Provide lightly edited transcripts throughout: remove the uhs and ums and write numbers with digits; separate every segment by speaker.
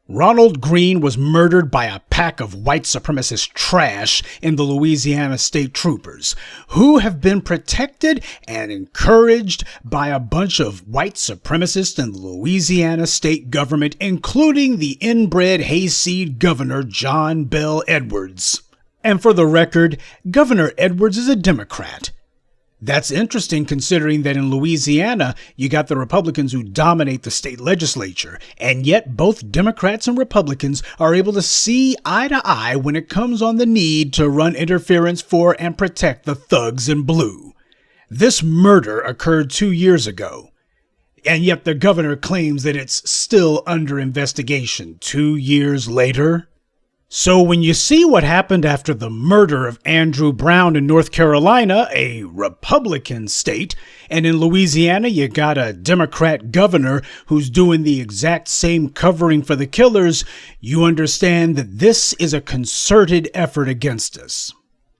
Speaker 1: Ronald Greene was murdered by a pack of white supremacist trash in the Louisiana State Troopers, who have been protected and encouraged by a bunch of white supremacists in the Louisiana state government, including the inbred hayseed governor John Bel Edwards. And for the record, Governor Edwards is a Democrat. That's interesting considering that in Louisiana, you got the Republicans who dominate the state legislature, and yet both Democrats and Republicans are able to see eye to eye when it comes on the need to run interference for and protect the thugs in blue. This murder occurred 2 years ago, and yet the governor claims that it's still under investigation 2 years later. So when you see what happened after the murder of Andrew Brown in North Carolina, a Republican state, and in Louisiana you got a Democrat governor who's doing the exact same covering for the killers, you understand that this is a concerted effort against us.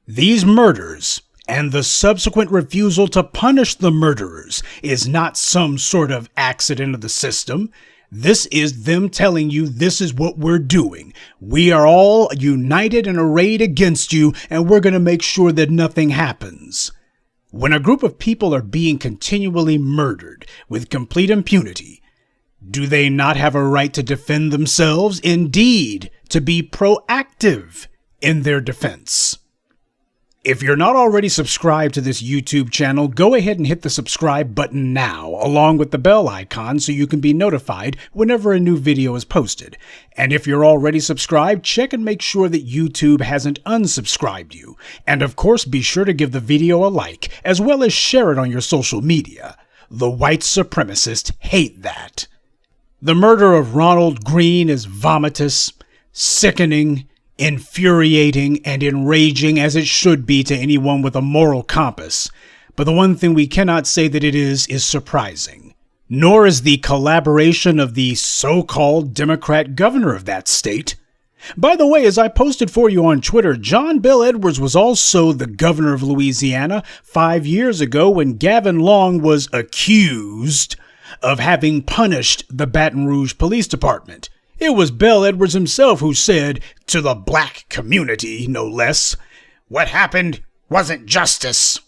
Speaker 1: These murders and the subsequent refusal to punish the murderers is not some sort of accident of the system. This is them telling you this is what we're doing. We are all united and arrayed against you, and we're going to make sure that nothing happens. When a group of people are being continually murdered with complete impunity, do they not have a right to defend themselves? Indeed, to be proactive in their defense. If you're not already subscribed to this YouTube channel, go ahead and hit the subscribe button now, along with the bell icon so you can be notified whenever a new video is posted. And if you're already subscribed, check and make sure that YouTube hasn't unsubscribed you. And of course, be sure to give the video a like, as well as share it on your social media. The white supremacists hate that. The murder of Ronald Greene is vomitous, sickening, infuriating, and enraging as it should be to anyone with a moral compass. But the one thing we cannot say that it is surprising. Nor is the collaboration of the so-called Democrat governor of that state. By the way, as I posted for you on Twitter, John Bel Edwards was also the governor of Louisiana 5 years ago when Gavin Long was accused of having punished the Baton Rouge Police Department. It was Bel Edwards himself who said, to the black community, no less, "What happened wasn't justice."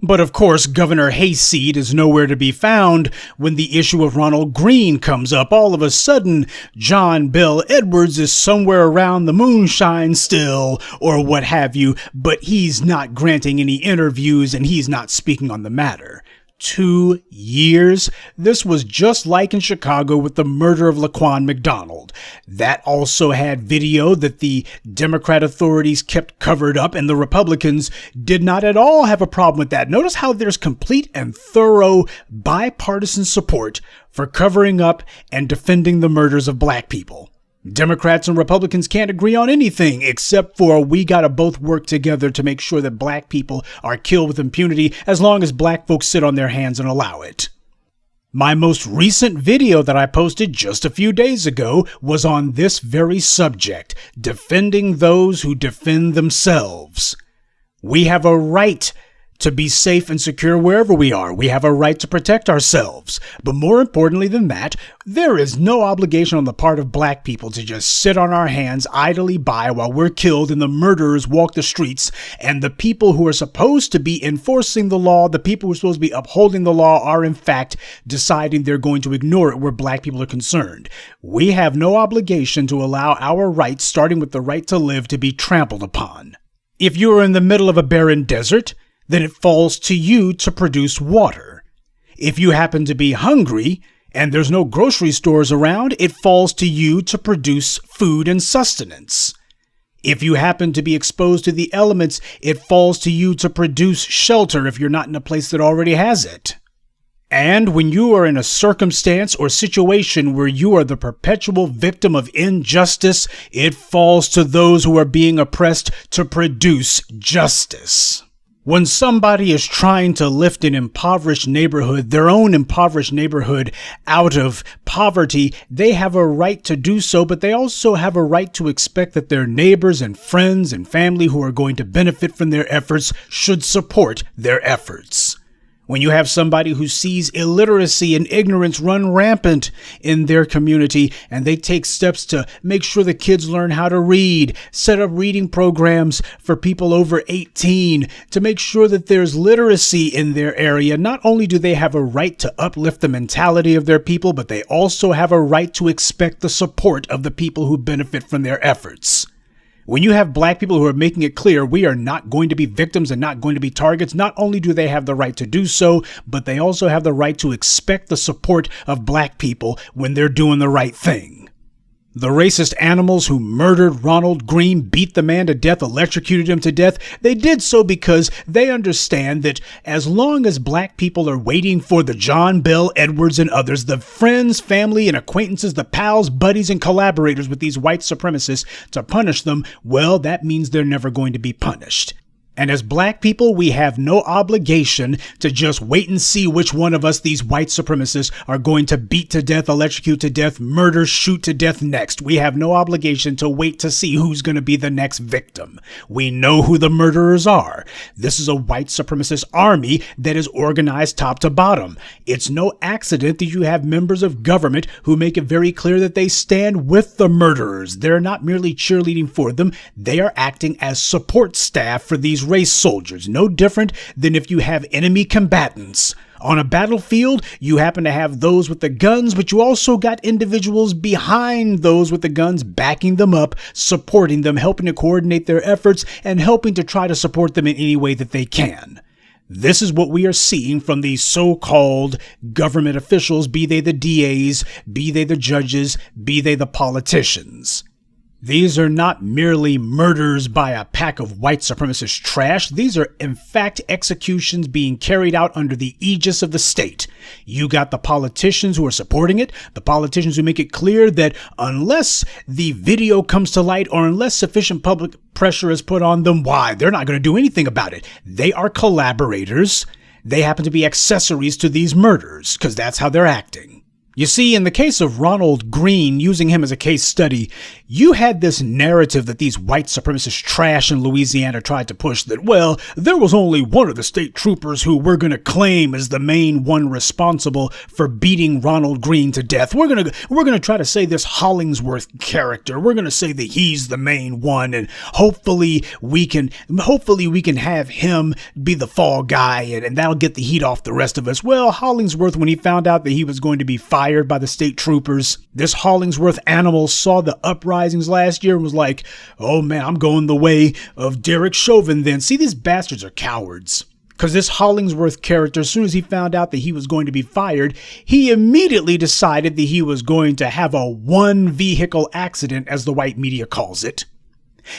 Speaker 1: But of course, Governor Hayseed is nowhere to be found when the issue of Ronald Greene comes up. All of a sudden, John Bel Edwards is somewhere around the moonshine still, or what have you, but he's not granting any interviews and he's not speaking on the matter. 2 years? This was just like in Chicago with the murder of Laquan McDonald. That also had video that the Democrat authorities kept covered up, and the Republicans did not at all have a problem with that. Notice how there's complete and thorough bipartisan support for covering up and defending the murders of black people. Democrats and Republicans can't agree on anything except for we gotta both work together to make sure that black people are killed with impunity as long as black folks sit on their hands and allow it. My most recent video that I posted just a few days ago was on this very subject, defending those who defend themselves. We have a right to be safe and secure wherever we are. We have a right to protect ourselves. But more importantly than that, there is no obligation on the part of black people to just sit on our hands idly by while we're killed and the murderers walk the streets, and the people who are supposed to be enforcing the law, the people who are supposed to be upholding the law, are in fact deciding they're going to ignore it where black people are concerned. We have no obligation to allow our rights, starting with the right to live, to be trampled upon. If you are in the middle of a barren desert, then it falls to you to produce water. If you happen to be hungry and there's no grocery stores around, it falls to you to produce food and sustenance. If you happen to be exposed to the elements, it falls to you to produce shelter if you're not in a place that already has it. And when you are in a circumstance or situation where you are the perpetual victim of injustice, it falls to those who are being oppressed to produce justice. When somebody is trying to lift an impoverished neighborhood, their own impoverished neighborhood, out of poverty, they have a right to do so, but they also have a right to expect that their neighbors and friends and family who are going to benefit from their efforts should support their efforts. When you have somebody who sees illiteracy and ignorance run rampant in their community, and they take steps to make sure the kids learn how to read, set up reading programs for people over 18 to make sure that there's literacy in their area, not only do they have a right to uplift the mentality of their people, but they also have a right to expect the support of the people who benefit from their efforts. When you have black people who are making it clear we are not going to be victims and not going to be targets, not only do they have the right to do so, but they also have the right to expect the support of black people when they're doing the right thing. The racist animals who murdered Ronald Greene, beat the man to death, electrocuted him to death, they did so because they understand that as long as black people are waiting for the John Bell Edwards and others, the friends, family, and acquaintances, the pals, buddies, and collaborators with these white supremacists to punish them, well, that means they're never going to be punished. And as black people, we have no obligation to just wait and see which one of us these white supremacists are going to beat to death, electrocute to death, murder, shoot to death next. We have no obligation to wait to see who's going to be the next victim. We know who the murderers are. This is a white supremacist army that is organized top to bottom. It's no accident that you have members of government who make it very clear that they stand with the murderers. They're not merely cheerleading for them. They are acting as support staff for these race soldiers, no different than if you have enemy combatants. On a battlefield, you happen to have those with the guns, but you also got individuals behind those with the guns, backing them up, supporting them, helping to coordinate their efforts, and helping to try to support them in any way that they can. This is what we are seeing from these so-called government officials, be they the DAs, be they the judges, be they the politicians. These are not merely murders by a pack of white supremacist trash. These are, in fact, executions being carried out under the aegis of the state. You got the politicians who are supporting it, the politicians who make it clear that unless the video comes to light or unless sufficient public pressure is put on them, why, they're not going to do anything about it. They are collaborators. They happen to be accessories to these murders because that's how they're acting. You see, in the case of Ronald Greene, using him as a case study, you had this narrative that these white supremacist trash in Louisiana tried to push that, well, there was only one of the state troopers who we're going to claim as the main one responsible for beating Ronald Greene to death. We're going to try to say this Hollingsworth character. We're going to say that he's the main one, and hopefully we can have him be the fall guy, and that'll get the heat off the rest of us. Well, Hollingsworth, when he found out that he was going to be fired by the state troopers, this Hollingsworth animal saw the uprisings last year and was like, oh man, I'm going the way of Derek Chauvin then. See, these bastards are cowards. Because this Hollingsworth character, as soon as he found out that he was going to be fired, he immediately decided that he was going to have a one-vehicle accident, as the white media calls it.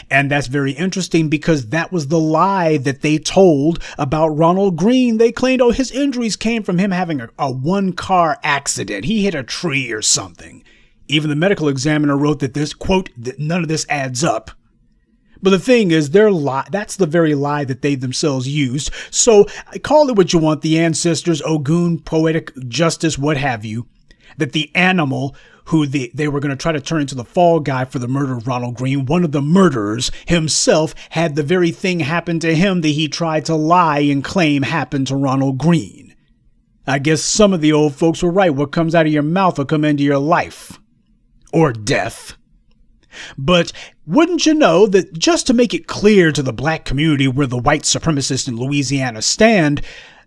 Speaker 1: And that's very interesting because that was the lie that they told about Ronald Greene. They claimed, oh, his injuries came from him having a one-car accident. He hit a tree or something. Even the medical examiner wrote that this, quote, that none of this adds up. But the thing is, that's the very lie that they themselves used. So call it what you want, the ancestors, Ogun, poetic justice, what have you, that the animal who they were going to try to turn into the fall guy for the murder of Ronald Greene, one of the murderers himself had the very thing happen to him that he tried to lie and claim happened to Ronald Greene. I guess some of the old folks were right. What comes out of your mouth will come into your life. Or death. But wouldn't you know that just to make it clear to the black community where the white supremacists in Louisiana stand,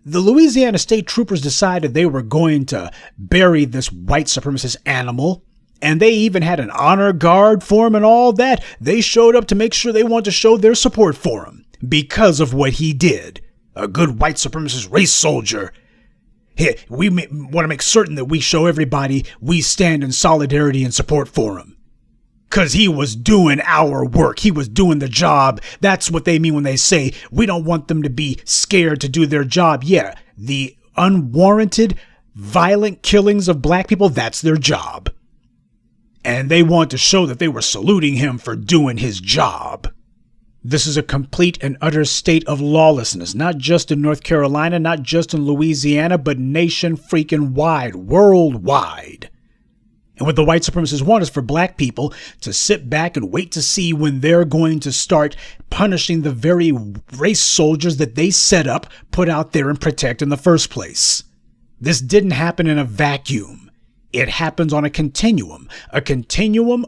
Speaker 1: the Louisiana state troopers decided they were going to bury this white supremacist animal, and they even had an honor guard for him and all that. They showed up to make sure they wanted to show their support for him because of what he did. A good white supremacist race soldier. Here, we want to make certain that we show everybody we stand in solidarity and support for him. Because he was doing our work. He was doing the job. That's what they mean when they say we don't want them to be scared to do their job. Yeah, the unwarranted, violent killings of black people, that's their job. And they want to show that they were saluting him for doing his job. This is a complete and utter state of lawlessness, not just in North Carolina, not just in Louisiana, but nation freaking wide, worldwide. And what the white supremacists want is for black people to sit back and wait to see when they're going to start punishing the very race soldiers that they set up, put out there, and protect in the first place. This didn't happen in a vacuum. It happens on a continuum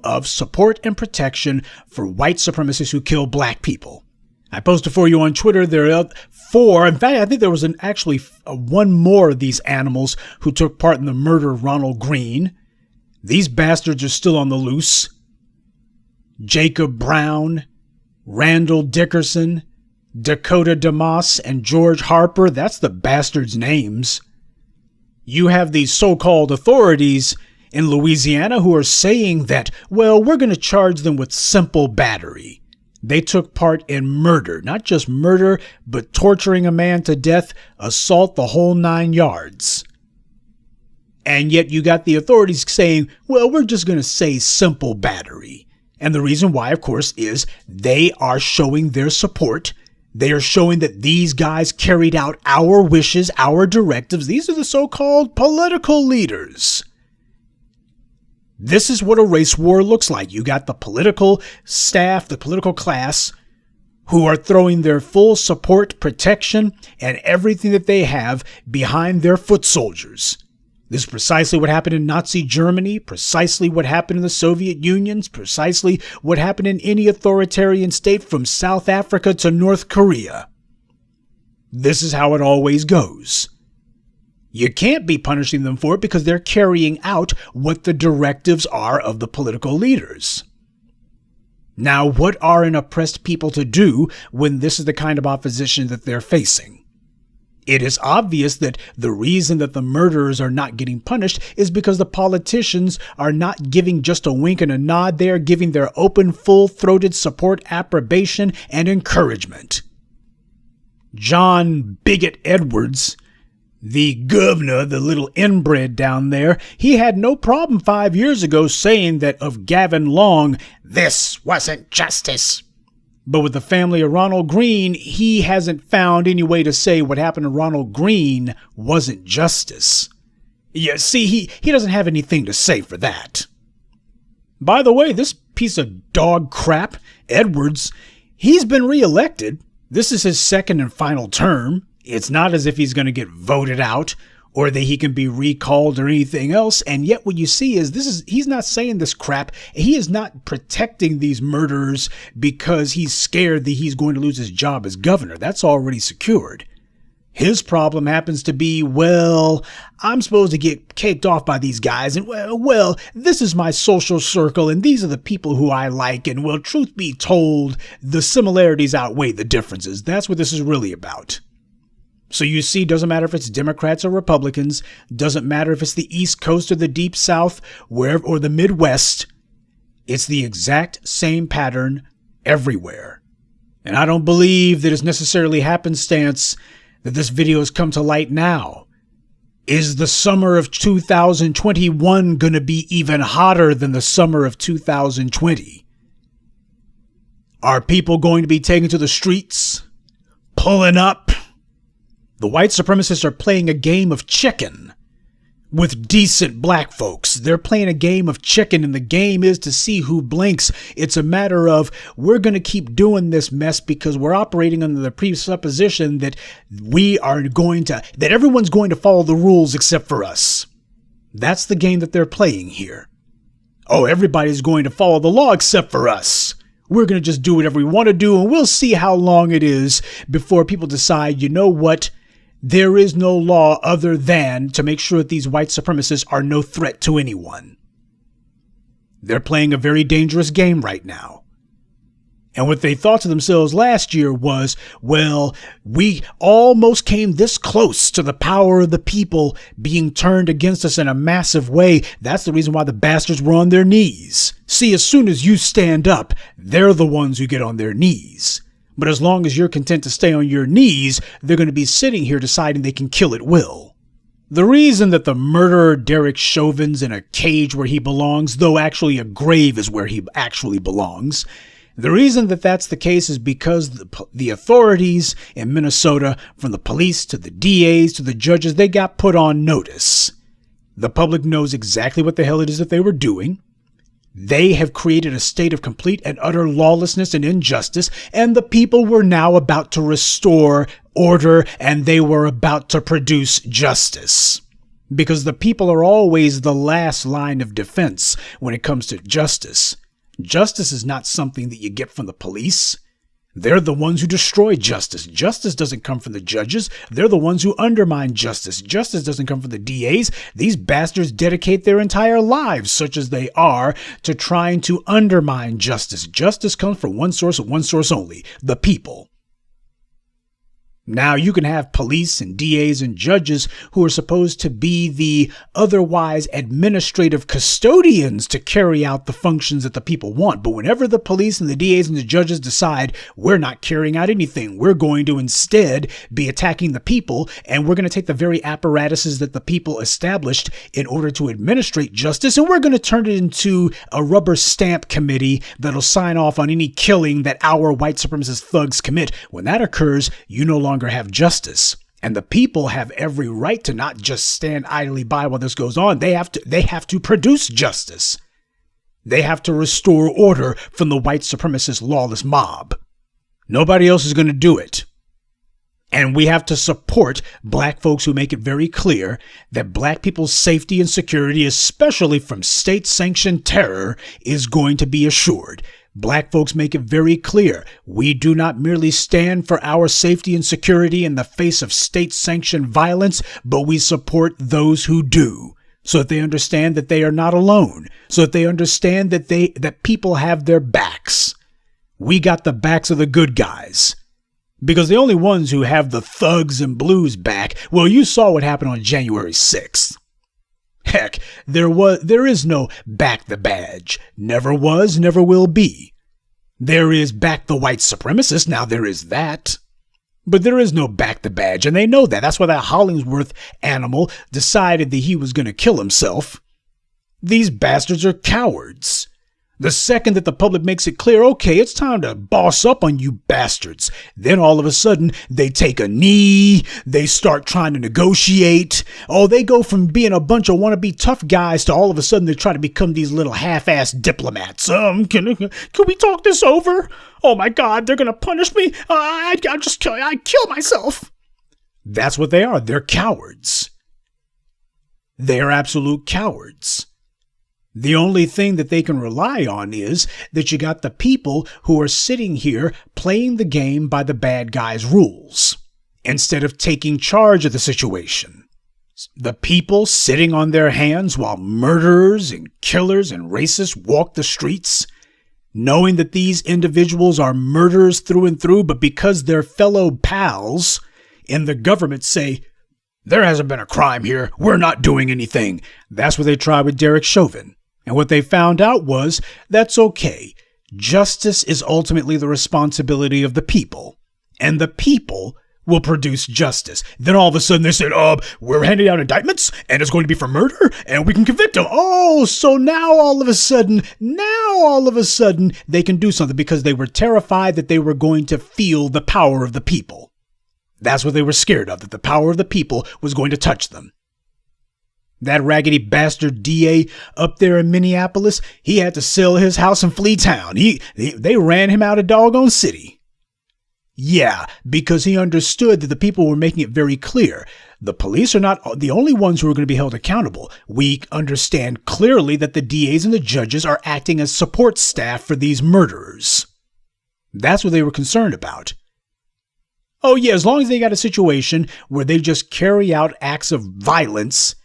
Speaker 1: of support and protection for white supremacists who kill black people. I posted for you on Twitter. There are 4. In fact, I think there was actually one more of these animals who took part in the murder of Ronald Greene. These bastards are still on the loose. Jacob Brown, Randall Dickerson, Dakota DeMoss, and George Harper. That's the bastards' names. You have these so-called authorities in Louisiana who are saying that, well, we're going to charge them with simple battery. They took part in murder, not just murder, but torturing a man to death, assault, the whole 9 yards. And yet you got the authorities saying, well, we're just going to say simple battery. And the reason why, of course, is they are showing their support. They are showing that these guys carried out our wishes, our directives. These are the so-called political leaders. This is what a race war looks like. You got the political staff, the political class, who are throwing their full support, protection, and everything that they have behind their foot soldiers. This is precisely what happened in Nazi Germany, precisely what happened in the Soviet Union, precisely what happened in any authoritarian state from South Africa to North Korea. This is how it always goes. You can't be punishing them for it because they're carrying out what the directives are of the political leaders. Now, what are an oppressed people to do when this is the kind of opposition that they're facing? It is obvious that the reason that the murderers are not getting punished is because the politicians are not giving just a wink and a nod. They are giving their open, full-throated support, approbation, and encouragement. John Bigot Edwards, the governor, the little inbred down there, he had no problem 5 years ago saying that of Gavin Long, this wasn't justice. But with the family of Ronald Greene, he hasn't found any way to say what happened to Ronald Greene wasn't justice. Yeah, see, he doesn't have anything to say for that. By the way, this piece of dog crap, Edwards, he's been reelected. This is his second and final term. It's not as if he's going to get voted out or that he can be recalled or anything else. And yet what you see is he's not saying this crap. He is not protecting these murderers because he's scared that he's going to lose his job as governor. That's already secured. His problem happens to be, well, I'm supposed to get caked off by these guys. And well, this is my social circle and these are the people who I like. And well, truth be told, the similarities outweigh the differences. That's what this is really about. So you see, doesn't matter if it's Democrats or Republicans, doesn't matter if it's the East Coast or the Deep South, wherever, or the Midwest, it's the exact same pattern everywhere. And I don't believe that it's necessarily happenstance that this video has come to light now. Is the summer of 2021 going to be even hotter than the summer of 2020? Are people going to be taken to the streets, pulling up? The white supremacists are playing a game of chicken with decent black folks. They're playing a game of chicken, and the game is to see who blinks. It's a matter of, we're going to keep doing this mess because we're operating under the presupposition that that everyone's going to follow the rules except for us. That's the game that they're playing here. Oh, everybody's going to follow the law except for us. We're going to just do whatever we want to do, and we'll see how long it is before people decide, you know what? There is no law other than to make sure that these white supremacists are no threat to anyone. They're playing a very dangerous game right now. And what they thought to themselves last year was, well, we almost came this close to the power of the people being turned against us in a massive way. That's the reason why the bastards were on their knees. See, as soon as you stand up, they're the ones who get on their knees. But as long as you're content to stay on your knees, they're going to be sitting here deciding they can kill at will. The reason that the murderer Derek Chauvin's in a cage where he belongs, though actually a grave is where he actually belongs, the reason that that's the case is because the authorities in Minnesota, from the police to the DAs to the judges, they got put on notice. The public knows exactly what the hell it is that they were doing. They have created a state of complete and utter lawlessness and injustice, and the people were now about to restore order, and they were about to produce justice. Because the people are always the last line of defense when it comes to justice. Justice is not something that you get from the police. They're the ones who destroy justice. Justice doesn't come from the judges. They're the ones who undermine justice. Justice doesn't come from the DAs. These bastards dedicate their entire lives, such as they are, to trying to undermine justice. Justice comes from one source and one source only: the people. Now, you can have police and DAs and judges who are supposed to be the otherwise administrative custodians to carry out the functions that the people want. But whenever the police and the DAs and the judges decide we're not carrying out anything, we're going to instead be attacking the people, and we're going to take the very apparatuses that the people established in order to administrate justice, and we're going to turn it into a rubber stamp committee that'll sign off on any killing that our white supremacist thugs commit. When that occurs, you no longer have justice, and the people have every right to not just stand idly by while this goes on. They have to produce justice. They have to restore order from the white supremacist lawless mob. Nobody else is going to do it. And we have to support black folks who make it very clear that black people's safety and security, especially from state-sanctioned terror, is going to be assured. Black folks make it very clear we do not merely stand for our safety and security in the face of state-sanctioned violence, but we support those who do, so that they understand that they are not alone, so that they understand that people have their backs. We got the backs of the good guys. Because the only ones who have the thugs and blues back, well, you saw what happened on January 6th. Heck, there is no back the badge. Never was, never will be. There is back the white supremacist. Now there is that. But there is no back the badge, and they know that. That's why that Hollingsworth animal decided that he was going to kill himself. These bastards are cowards. The second that the public makes it clear, okay, it's time to boss up on you bastards, then all of a sudden they take a knee, they start trying to negotiate. Oh, they go from being a bunch of wannabe tough guys to all of a sudden they try to become these little half-assed diplomats. Can we talk this over? Oh my God, they're gonna punish me. I'd kill myself. That's what they are. They're cowards. They are absolute cowards. The only thing that they can rely on is that you got the people who are sitting here playing the game by the bad guys' rules instead of taking charge of the situation. The people sitting on their hands while murderers and killers and racists walk the streets, knowing that these individuals are murderers through and through, but because their fellow pals in the government say, there hasn't been a crime here, we're not doing anything. That's what they tried with Derek Chauvin. And what they found out was, that's okay. Justice is ultimately the responsibility of the people. And the people will produce justice. Then all of a sudden they said, we're handing out indictments, and it's going to be for murder, and we can convict them. Oh, so now all of a sudden, they can do something because they were terrified that they were going to feel the power of the people. That's what they were scared of, that the power of the people was going to touch them. That raggedy bastard DA up there in Minneapolis, he had to sell his house and flee town. They ran him out of doggone city. Yeah, because he understood that the people were making it very clear. The police are not the only ones who are going to be held accountable. We understand clearly that the DAs and the judges are acting as support staff for these murderers. That's what they were concerned about. Oh yeah, as long as they got a situation where they just carry out acts of violence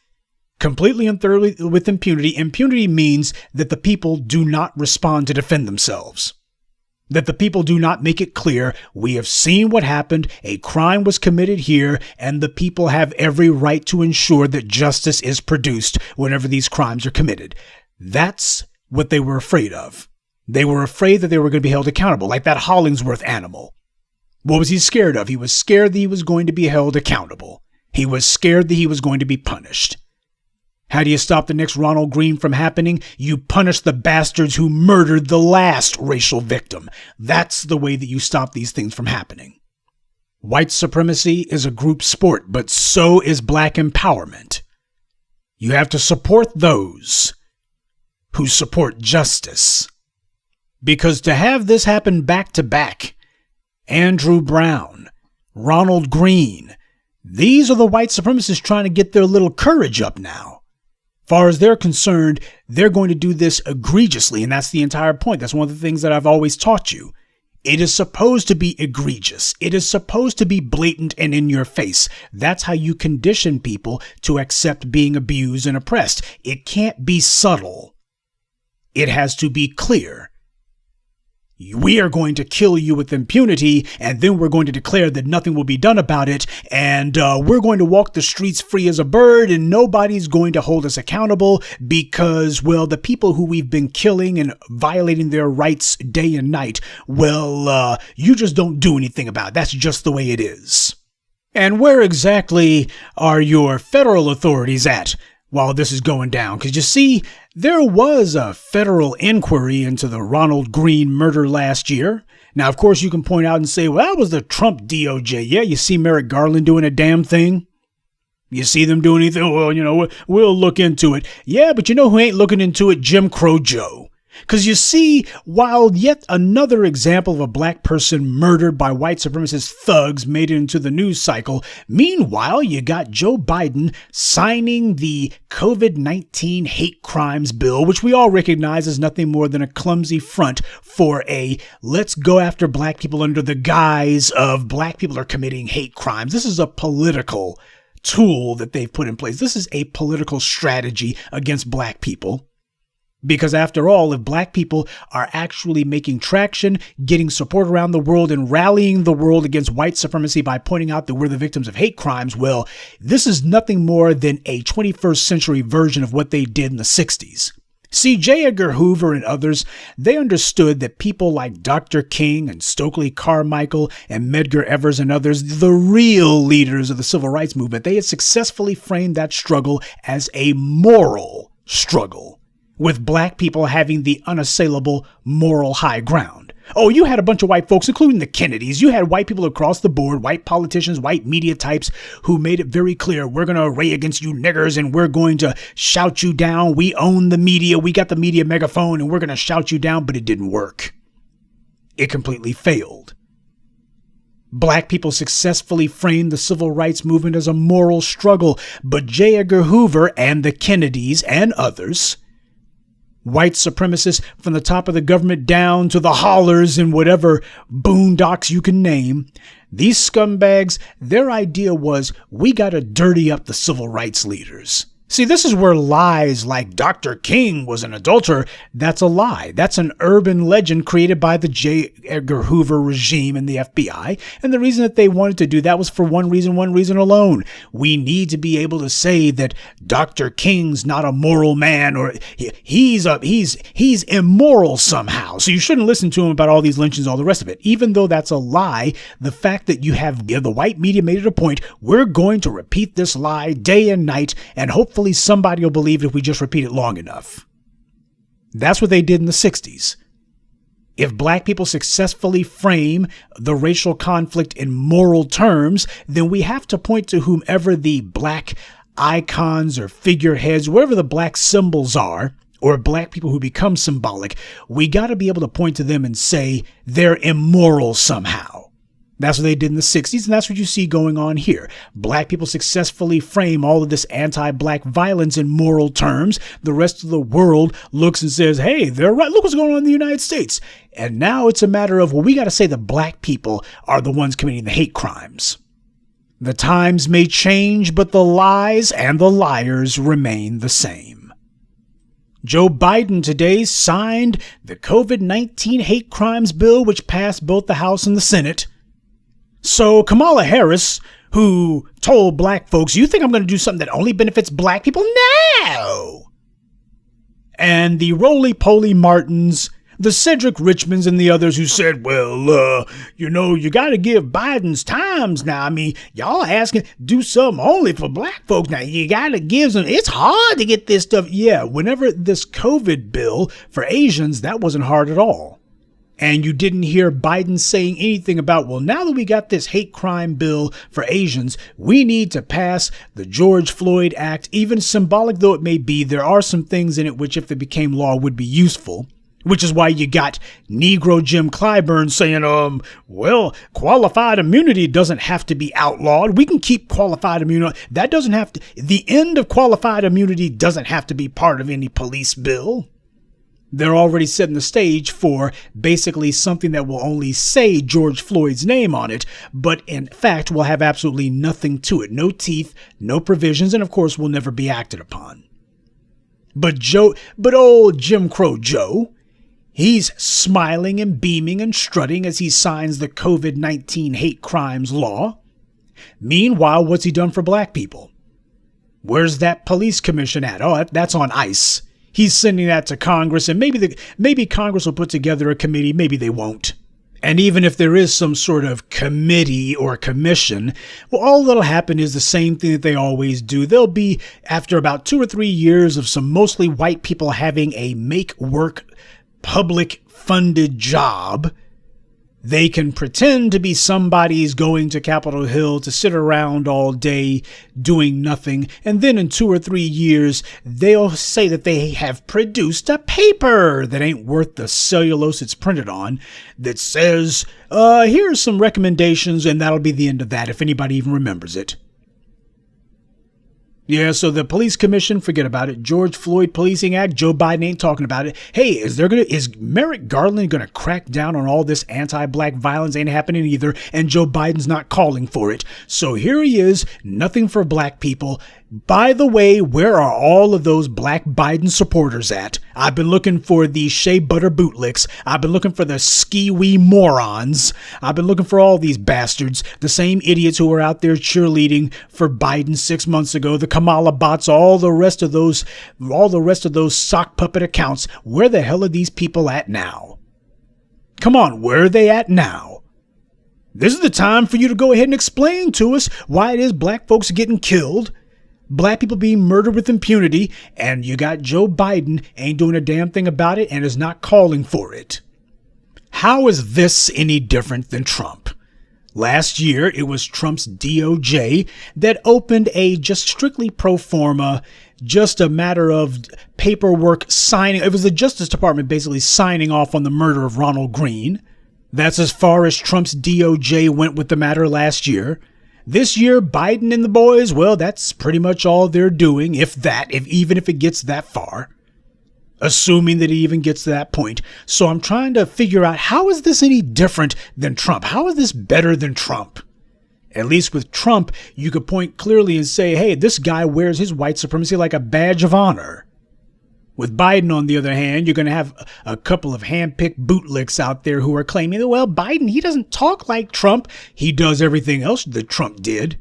Speaker 1: completely and thoroughly with impunity. Impunity means that the people do not respond to defend themselves. That the people do not make it clear, we have seen what happened, a crime was committed here, and the people have every right to ensure that justice is produced whenever these crimes are committed. That's what they were afraid of. They were afraid that they were going to be held accountable, like that Hollingsworth animal. What was he scared of? He was scared that he was going to be held accountable. He was scared that he was going to be punished. How do you stop the next Ronald Greene from happening? You punish the bastards who murdered the last racial victim. That's the way that you stop these things from happening. White supremacy is a group sport, but so is black empowerment. You have to support those who support justice. Because to have this happen back to back, Andrew Brown, Ronald Greene, these are the white supremacists trying to get their little courage up now. Far as they're concerned, they're going to do this egregiously, and that's the entire point. That's one of the things that I've always taught you. It is supposed to be egregious. It is supposed to be blatant and in your face. That's how you condition people to accept being abused and oppressed. It can't be subtle. It has to be clear. We are going to kill you with impunity, and then we're going to declare that nothing will be done about it, and we're going to walk the streets free as a bird, and nobody's going to hold us accountable because, well, the people who we've been killing and violating their rights day and night, well, you just don't do anything about it. That's just the way it is. And where exactly are your federal authorities at while this is going down? Because you see, there was a federal inquiry into the Ronald Greene murder last year. Now, of course, you can point out and say, well, that was the Trump DOJ. Yeah, you see Merrick Garland doing a damn thing? You see them doing anything? Well, we'll look into it. Yeah, but you know who ain't looking into it? Jim Crow Joe. Because you see, while yet another example of a black person murdered by white supremacist thugs made it into the news cycle, meanwhile, you got Joe Biden signing the COVID-19 hate crimes bill, which we all recognize is nothing more than a clumsy front for a let's go after black people under the guise of black people are committing hate crimes. This is a political tool that they've put in place. This is a political strategy against black people. Because after all, if black people are actually making traction, getting support around the world, and rallying the world against white supremacy by pointing out that we're the victims of hate crimes, well, this is nothing more than a 21st century version of what they did in the 60s. See, J. Edgar Hoover and others, they understood that people like Dr. King and Stokely Carmichael and Medgar Evers and others, the real leaders of the civil rights movement, they had successfully framed that struggle as a moral struggle, with black people having the unassailable moral high ground. Oh, you had a bunch of white folks, including the Kennedys. You had white people across the board, white politicians, white media types who made it very clear, we're going to array against you niggers and we're going to shout you down. We own the media. We got the media megaphone and we're going to shout you down. But it didn't work. It completely failed. Black people successfully framed the civil rights movement as a moral struggle. But J. Edgar Hoover and the Kennedys and others, white supremacists from the top of the government down to the hollers and whatever boondocks you can name, these scumbags, their idea was we got to dirty up the civil rights leaders. See, this is where lies like Dr. King was an adulterer, that's a lie. That's an urban legend created by the J. Edgar Hoover regime and the FBI. And the reason that they wanted to do that was for one reason alone. We need to be able to say that Dr. King's not a moral man, or he's immoral somehow. So you shouldn't listen to him about all these lynchings, all the rest of it. Even though that's a lie, the fact that you have the white media made it a point, we're going to repeat this lie day and night, and hopefully somebody will believe it if we just repeat it long enough. That's what they did in the 60s. If black people successfully frame the racial conflict in moral terms, then we have to point to whomever the black icons or figureheads, wherever the black symbols are, or black people who become symbolic, we got to be able to point to them and say they're immoral somehow. That's what they did in the 60s, and that's what you see going on here. Black people successfully frame all of this anti-black violence in moral terms. The rest of the world looks and says, hey, they're right. Look what's going on in the United States. And now it's a matter of, well, we got to say that black people are the ones committing the hate crimes. The times may change, but the lies and the liars remain the same. Joe Biden today signed the COVID-19 hate crimes bill, which passed both the House and the Senate. So Kamala Harris, who told black folks, you think I'm going to do something that only benefits black people? No! And the roly-poly Martins, the Cedric Richmonds and the others who said, well, you got to give Biden's times now. I mean, y'all asking, do something only for black folks. Now, you got to give them, it's hard to get this stuff. Yeah, whenever this COVID bill for Asians, that wasn't hard at all. And you didn't hear Biden saying anything about, well, now that we got this hate crime bill for Asians, we need to pass the George Floyd Act. Even symbolic though it may be, there are some things in it which, if they became law, would be useful. Which is why you got Negro Jim Clyburn saying, well, qualified immunity doesn't have to be outlawed. We can keep qualified immunity. That doesn't have to, the end of qualified immunity doesn't have to be part of any police bill. They're already setting the stage for basically something that will only say George Floyd's name on it, but in fact will have absolutely nothing to it. No teeth, no provisions, and of course will never be acted upon. But old Jim Crow Joe, he's smiling and beaming and strutting as he signs the COVID-19 hate crimes law. Meanwhile, what's he done for black people? Where's that police commission at? Oh, that's on ice. He's sending that to Congress, and maybe Congress will put together a committee. Maybe they won't. And even if there is some sort of committee or commission, well, all that'll happen is the same thing that they always do. They'll be, after about 2 or 3 years of some mostly white people having a make-work public funded job, they can pretend to be somebody's going to Capitol Hill to sit around all day doing nothing. And then in 2 or 3 years, they'll say that they have produced a paper that ain't worth the cellulose it's printed on that says, here's some recommendations, and that'll be the end of that if anybody even remembers it. Yeah, so the police commission, forget about it. George Floyd Policing Act, Joe Biden ain't talking about it. Hey, is Merrick Garland going to crack down on all this anti-black violence? Ain't happening either, and Joe Biden's not calling for it. So here he is, nothing for black people. By the way, where are all of those black Biden supporters at? I've been looking for the shea butter bootlicks. I've been looking for the ski-wee morons. I've been looking for all these bastards, the same idiots who were out there cheerleading for Biden 6 months ago, the Kamala bots, all the rest of those sock puppet accounts. Where the hell are these people at now? Come on, where are they at now? This is the time for you to go ahead and explain to us why it is black folks are getting killed, black people being murdered with impunity, and you got Joe Biden ain't doing a damn thing about it and is not calling for it. How is this any different than Trump? Last year, it was Trump's DOJ that opened a just strictly pro forma, just a matter of paperwork signing. It was the Justice Department basically signing off on the murder of Ronald Greene. That's as far as Trump's DOJ went with the matter last year. This year, Biden and the boys, well, that's pretty much all they're doing, even if it gets that far. Assuming that it even gets to that point. So I'm trying to figure out, how is this any different than Trump? How is this better than Trump? At least with Trump, you could point clearly and say, hey, this guy wears his white supremacy like a badge of honor. With Biden, on the other hand, you're going to have a couple of hand-picked bootlicks out there who are claiming that, well, Biden, he doesn't talk like Trump. He does everything else that Trump did.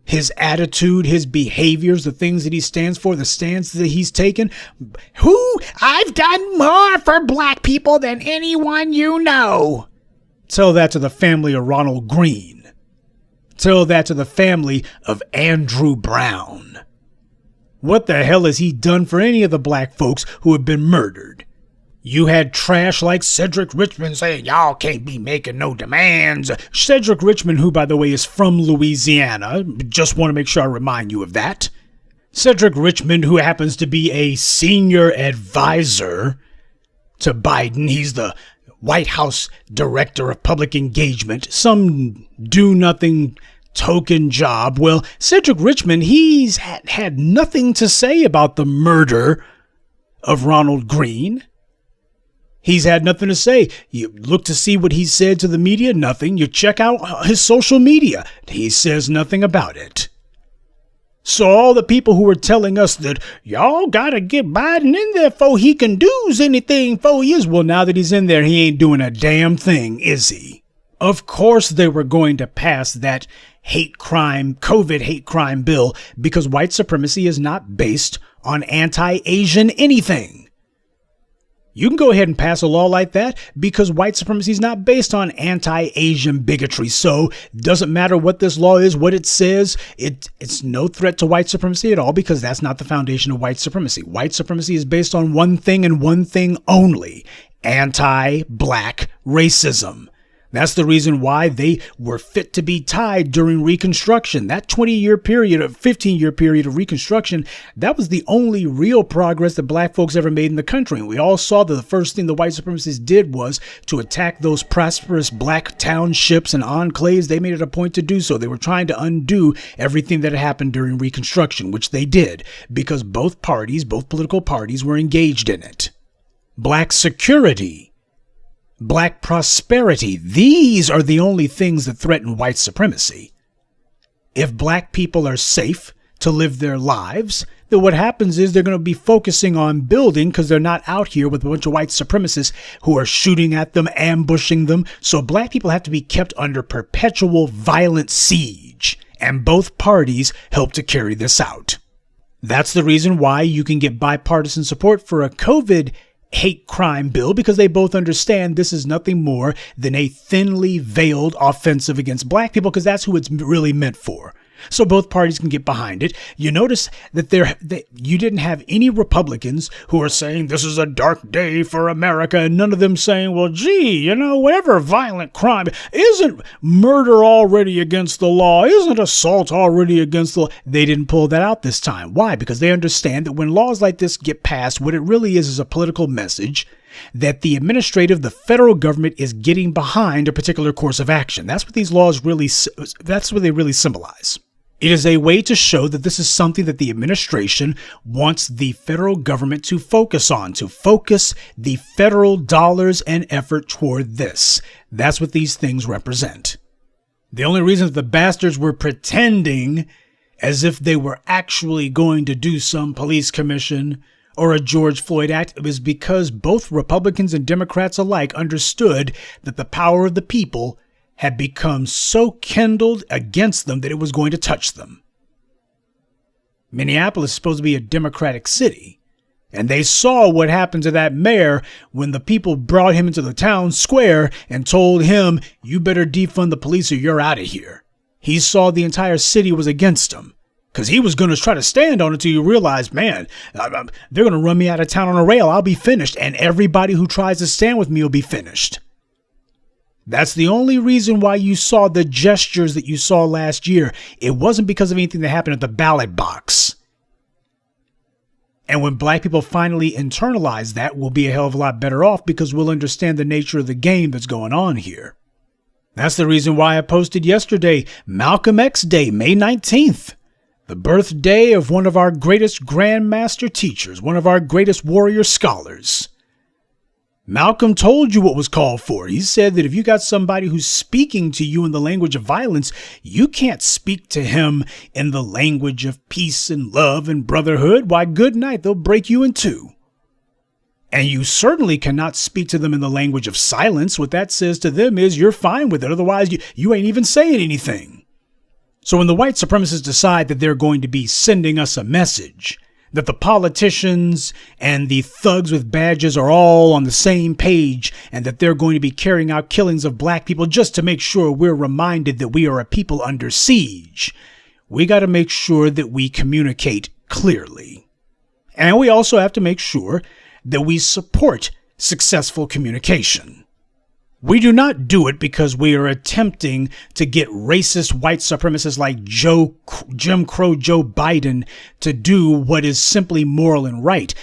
Speaker 1: His attitude, his behaviors, the things that he stands for, the stance that he's taken. I've done more for black people than anyone you know. Tell that to the family of Ronald Greene. Tell that to the family of Andrew Brown. What the hell has he done for any of the black folks who have been murdered? You had trash like Cedric Richmond saying, y'all can't be making no demands. Cedric Richmond, who, by the way, is from Louisiana. Just want to make sure I remind you of that. Cedric Richmond, who happens to be a senior advisor to Biden. He's the White House Director of Public Engagement. Some do-nothing token job. Well, Cedric Richmond, he's had nothing to say about the murder of Ronald Greene. He's had nothing to say. You look to see what he said to the media, nothing. You check out his social media. He says nothing about it. So all the people who were telling us that y'all gotta get Biden in there before he can do anything before he is, well, now that he's in there, he ain't doing a damn thing, is he? Of course they were going to pass that COVID hate crime bill because white supremacy is not based on anti-Asian anything. You can go ahead and pass a law like that because white supremacy is not based on anti-Asian bigotry. So it doesn't matter what this law is, what it says. It's no threat to white supremacy at all because that's not the foundation of white supremacy. White supremacy is based on one thing and one thing only: anti-black racism. That's the reason why they were fit to be tied during Reconstruction. That 20-year period, 15-year period of Reconstruction, that was the only real progress that black folks ever made in the country. And we all saw that the first thing the white supremacists did was to attack those prosperous black townships and enclaves. They made it a point to do so. They were trying to undo everything that had happened during Reconstruction, which they did because both political parties were engaged in it. Black security, black prosperity, these are the only things that threaten white supremacy. If black people are safe to live their lives, then what happens is they're going to be focusing on building because they're not out here with a bunch of white supremacists who are shooting at them, ambushing them. So black people have to be kept under perpetual violent siege, and both parties help to carry this out. That's the reason why you can get bipartisan support for a COVID hate crime bill, because they both understand this is nothing more than a thinly veiled offensive against black people, because that's who it's really meant for. So both parties can get behind it. You notice that you didn't have any Republicans who are saying this is a dark day for America, and none of them saying, well, gee, whatever violent crime, isn't murder already against the law? Isn't assault already against the law? They didn't pull that out this time. Why? Because they understand that when laws like this get passed, what it really is a political message that the federal government is getting behind a particular course of action. That's what these laws that's what they really symbolize. It is a way to show that this is something that the administration wants the federal government to focus on, to focus the federal dollars and effort toward this. That's what these things represent. The only reason the bastards were pretending as if they were actually going to do some police commission or a George Floyd Act was because both Republicans and Democrats alike understood that the power of the people had become so kindled against them that it was going to touch them. Minneapolis is supposed to be a Democratic city, and they saw what happened to that mayor when the people brought him into the town square and told him, you better defund the police or you're out of here. He saw the entire city was against him, because he was going to try to stand on it until you realize, man, they're going to run me out of town on a rail. I'll be finished, and everybody who tries to stand with me will be finished. That's the only reason why you saw the gestures that you saw last year. It wasn't because of anything that happened at the ballot box. And when black people finally internalize that, we'll be a hell of a lot better off because we'll understand the nature of the game that's going on here. That's the reason why I posted yesterday, Malcolm X Day, May 19th. The birthday of one of our greatest grandmaster teachers, one of our greatest warrior scholars. Malcolm told you what was called for. He said that if you got somebody who's speaking to you in the language of violence, you can't speak to him in the language of peace and love and brotherhood. Why, good night, they'll break you in two. And you certainly cannot speak to them in the language of silence. What that says to them is you're fine with it. Otherwise, you ain't even saying anything. So when the white supremacists decide that they're going to be sending us a message, that the politicians and the thugs with badges are all on the same page, and that they're going to be carrying out killings of black people just to make sure we're reminded that we are a people under siege, we got to make sure that we communicate clearly. And we also have to make sure that we support successful communication. We do not do it because we are attempting to get racist white supremacists like Jim Crow Joe Biden to do what is simply moral and right.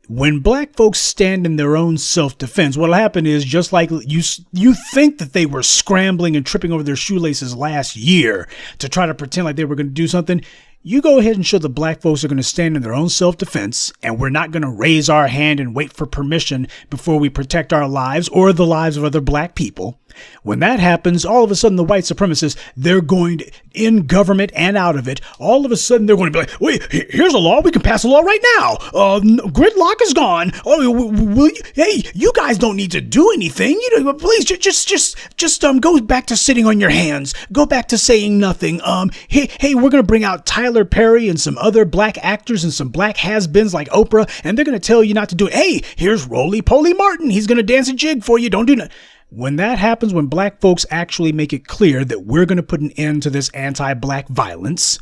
Speaker 1: When black folks stand in their own self-defense, what'll happen is just like you think that they were scrambling and tripping over their shoelaces last year to try to pretend like they were going to do something. You go ahead and show the black folks are going to stand in their own self-defense, and we're not going to raise our hand and wait for permission before we protect our lives or the lives of other black people. When that happens, all of a sudden the white supremacists, they're going to, in government and out of it, all of a sudden they're going to be like, wait, here's a law. We can pass a law right now. Gridlock is gone. Oh, hey, you guys don't need to do anything. Please just go back to sitting on your hands. Go back to saying nothing. Hey, we're going to bring out Tyler Perry and some other black actors and some black has-beens like Oprah, and they're going to tell you not to do it. Hey, here's Roly-Poly Martin. He's going to dance a jig for you. Don't do nothing. When that happens, when black folks actually make it clear that we're going to put an end to this anti-black violence,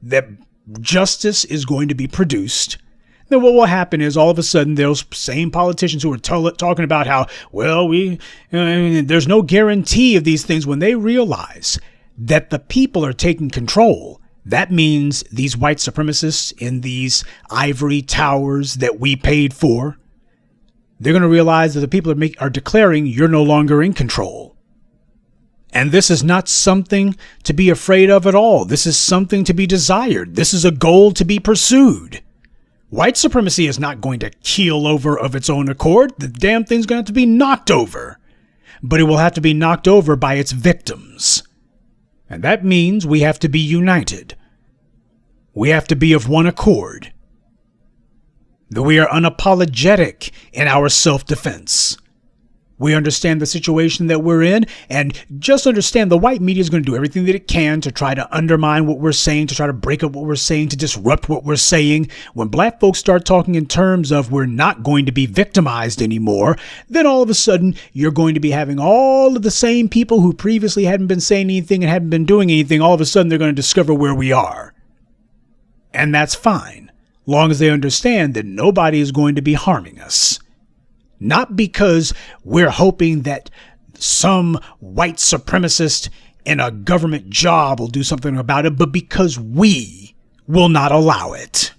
Speaker 1: that justice is going to be produced, then what will happen is all of a sudden those same politicians who are talking about how, well, there's no guarantee of these things, when they realize that the people are taking control, that means these white supremacists in these ivory towers that we paid for, they're going to realize that the people are declaring you're no longer in control. And this is not something to be afraid of at all. This is something to be desired. This is a goal to be pursued. White supremacy is not going to keel over of its own accord. The damn thing's going to have to be knocked over. But it will have to be knocked over by its victims. And that means we have to be united. We have to be of one accord. That we are unapologetic in our self-defense. We understand the situation that we're in, and just understand the white media is going to do everything that it can to try to undermine what we're saying, to try to break up what we're saying, to disrupt what we're saying. When black folks start talking in terms of we're not going to be victimized anymore, then all of a sudden you're going to be having all of the same people who previously hadn't been saying anything and hadn't been doing anything, all of a sudden they're going to discover where we are. And that's fine. Long as they understand that nobody is going to be harming us. Not because we're hoping that some white supremacist in a government job will do something about it, but because we will not allow it.